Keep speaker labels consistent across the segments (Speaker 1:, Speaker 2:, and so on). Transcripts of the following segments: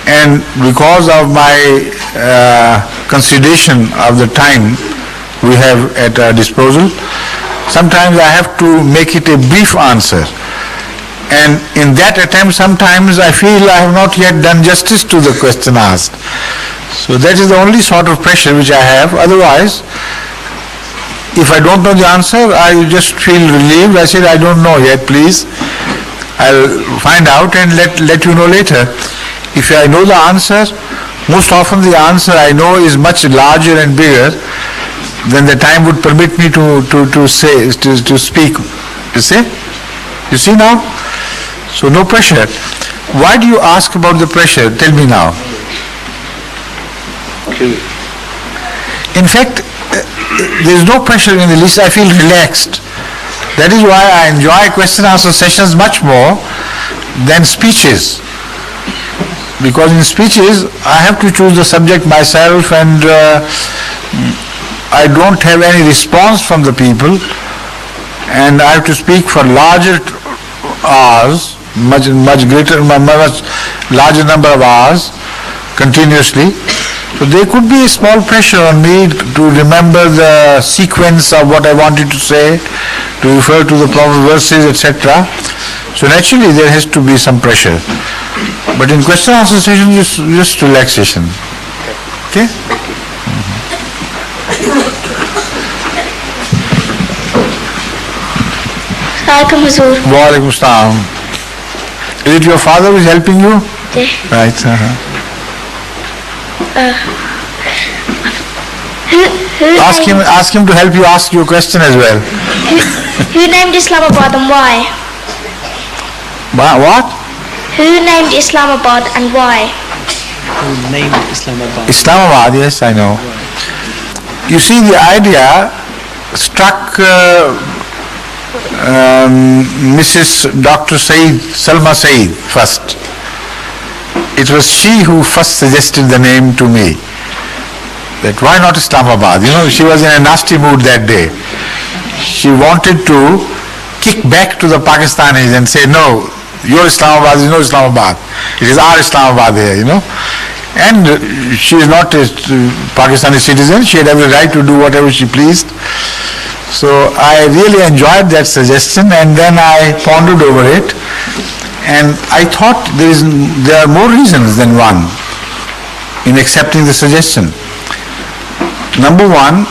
Speaker 1: And because of my consideration of the time we have at our disposal, sometimes I have to make it a brief answer. And in that attempt, sometimes I feel I have not yet done justice to the question asked. So that is the only sort of pressure which I have. Otherwise, if I don't know the answer, I just feel relieved. I said, I don't know yet, please. I'll find out and let you know later. If I know the answer, most often the answer I know is much larger and bigger than the time would permit me to speak. You see? You see now? So no pressure. Why do you ask about the pressure? Tell me now. In fact, there is no pressure in the least. I feel relaxed. That is why I enjoy question answer sessions much more than speeches. Because in speeches, I have to choose the subject myself, and I don't have any response from the people, and I have to speak for larger hours, much larger number of hours continuously. So there could be a small pressure on me to remember the sequence of what I wanted to say, to refer to the proper verses, etc. So naturally there has to be some pressure. But in question answer session, just relaxation. Okay?
Speaker 2: Assalamualaikum Huzur.
Speaker 1: Wa alaikum assalam. Is it your father who is helping you?
Speaker 2: Yeah.
Speaker 1: Right. Ask him to help you ask your question as well.
Speaker 2: Who named Islamabad and why?
Speaker 1: What?
Speaker 2: Who named Islamabad and why?
Speaker 3: Who named Islamabad?
Speaker 1: Islamabad, yes, I know. You see, the idea struck Mrs. Dr. Salma Saeed first. It was she who first suggested the name to me. That why not Islamabad? You know, she was in a nasty mood that day. She wanted to kick back to the Pakistanis and say, no, your Islamabad is no Islamabad. It is our Islamabad here, you know. And she is not a Pakistani citizen. She had every right to do whatever she pleased. So I really enjoyed that suggestion, and then I pondered over it. And I thought there are more reasons than one in accepting the suggestion. Number one,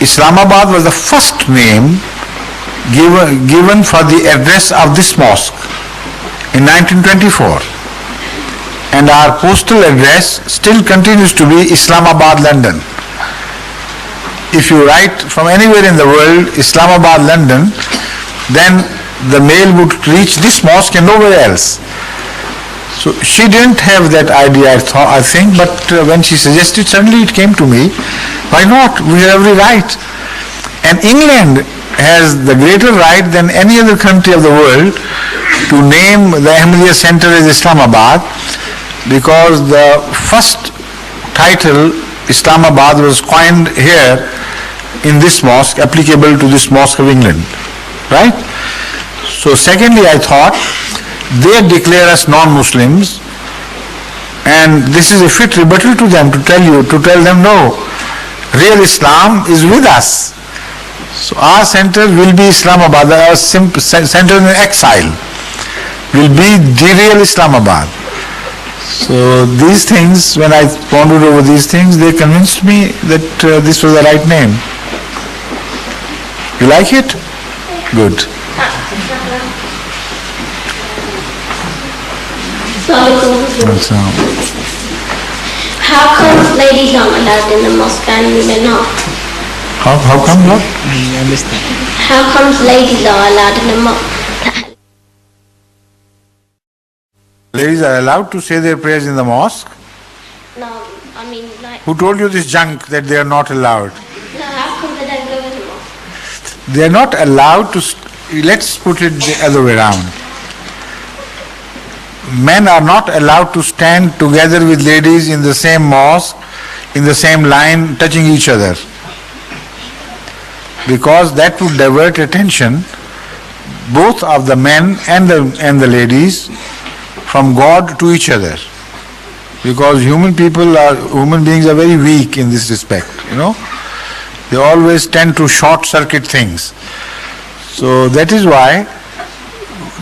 Speaker 1: Islamabad was the first name given for the address of this mosque in 1924. And our postal address still continues to be Islamabad, London. If you write from anywhere in the world, Islamabad, London, then the mail would reach this mosque and nowhere else. So she didn't have that idea, I think, but when she suggested, suddenly it came to me, why not? We have every right. And England has the greater right than any other country of the world to name the Ahmadiyya Center as Islamabad, because the first title, Islamabad, was coined here in this mosque, applicable to this mosque of England. Right? So secondly, I thought, they declare us non-Muslims, and this is a fit rebuttal to them, to tell them no, real Islam is with us. So our center will be Islamabad, our center in exile will be the real Islamabad. So these things, when I pondered over these things, they convinced me that this was the right name. You like it? Good.
Speaker 2: How come ladies aren't allowed in the mosque and women are?
Speaker 1: How come what?
Speaker 3: I missed that.
Speaker 2: How come ladies are allowed in the mosque?
Speaker 1: Ladies are allowed to say their prayers in the mosque?
Speaker 2: No, I mean like...
Speaker 1: Who told you this junk that they are not allowed?
Speaker 2: No, how come they don't go in the mosque?
Speaker 1: They are not allowed to... Let's put it the other way around. Men are not allowed to stand together with ladies in the same mosque, in the same line, touching each other, because that would divert attention, both of the men and the ladies, from God to each other. because human beings are very weak in this respect, They always tend to short circuit things. So that is why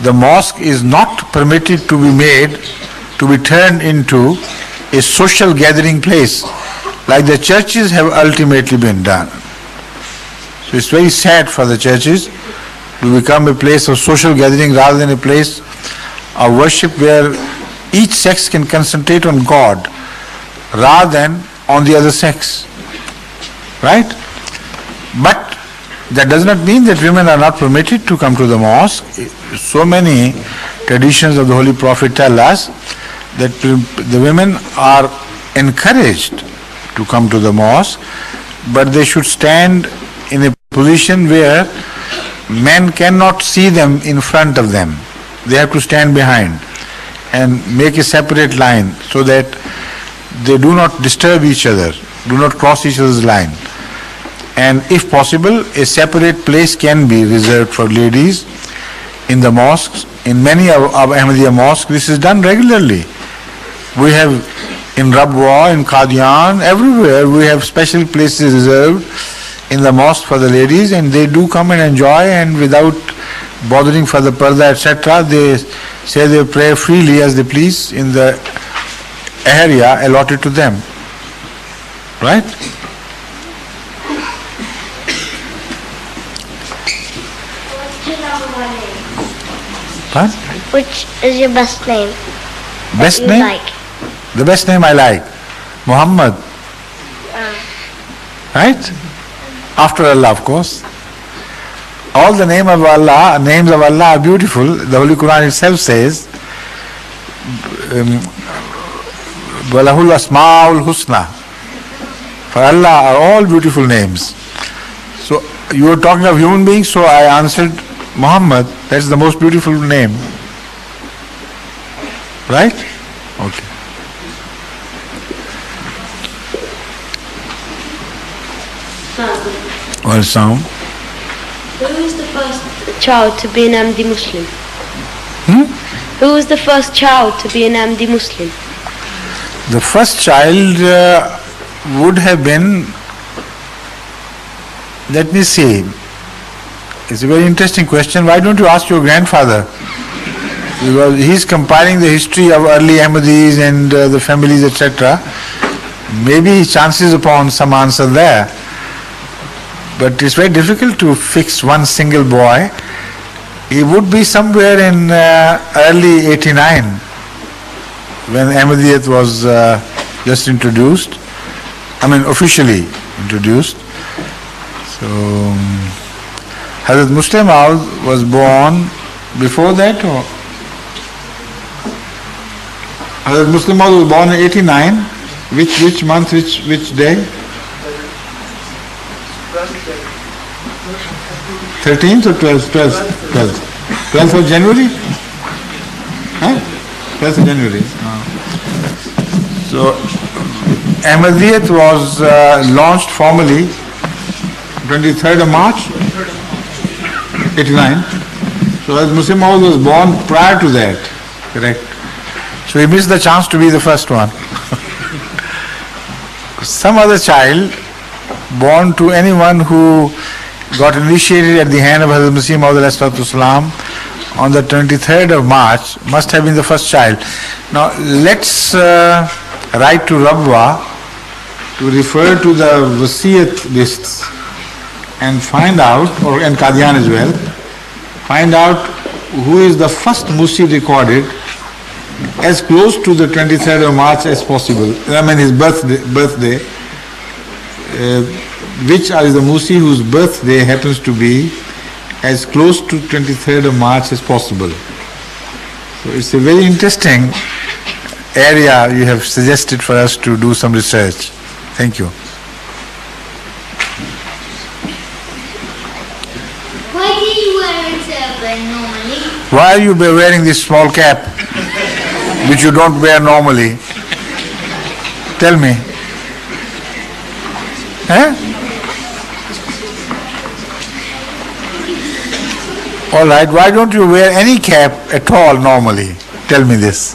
Speaker 1: the mosque is not permitted to be made, to be turned into a social gathering place, like the churches have ultimately been done. So it's very sad for the churches to become a place of social gathering rather than a place of worship where each sex can concentrate on God rather than on the other sex. Right? But that does not mean that women are not permitted to come to the mosque. So many traditions of the Holy Prophet tell us that the women are encouraged to come to the mosque, but they should stand in a position where men cannot see them in front of them. They have to stand behind and make a separate line so that they do not disturb each other, do not cross each other's line. And if possible, a separate place can be reserved for ladies in the mosques. In many of Ahmadiyya mosques, this is done regularly. We have in Rabwa, in Qadian, everywhere we have special places reserved in the mosque for the ladies, and they do come and enjoy, and without bothering for the parda, etc., they say they pray freely as they please in the area allotted to them. Right? What?
Speaker 2: Which is your best name?
Speaker 1: Best
Speaker 2: you
Speaker 1: name?
Speaker 2: Like?
Speaker 1: The best name I like, Muhammad. Right? After Allah, of course. All the names of Allah are beautiful. The Holy Quran itself says, Walahul Asma'ul Husna. For Allah are all beautiful names. So you were talking of human beings, so I answered Muhammad. That's the most beautiful name. Right? Okay. Well, sound.
Speaker 2: Who was the first child to be an Ahmadi Muslim? Who was the first child to be an Ahmadi Muslim?
Speaker 1: The first child would have been, let me see, it's a very interesting question. Why don't you ask your grandfather? Because he's compiling the history of early Ahmadis and the families, etc. Maybe he chances upon some answer there. But it's very difficult to fix one single boy. He would be somewhere in early 89 when Ahmadiyyat was just introduced. Officially introduced. So Hazrat Muslim Maud was born before that, or Hazrat Muslim Maud was born in 89. Which month, which day? 13th or 12th? 12th. 12th of January? 12th of January. So Ahmadiyyat was launched formally 23rd of March 89. So as Muslim Maud was born prior to that. Correct. So he missed the chance to be the first one. Some other child born to anyone who got initiated at the hand of Hazrat Masih Maud on the 23rd of March must have been the first child. Now let's write to Rabwa to refer to the Wasiyat lists and find out, and Qadian as well, find out who is the first Musi recorded as close to the 23rd of March as possible. His birthday. Which is the Musi whose birthday happens to be as close to 23rd of March as possible. So it's a very interesting area you have suggested for us to do some research. Thank you.
Speaker 2: Why do you wear a turban normally?
Speaker 1: Why are you wearing this small cap which you don't wear normally? Tell me. All right, why don't you wear any cap at all normally? Tell me this.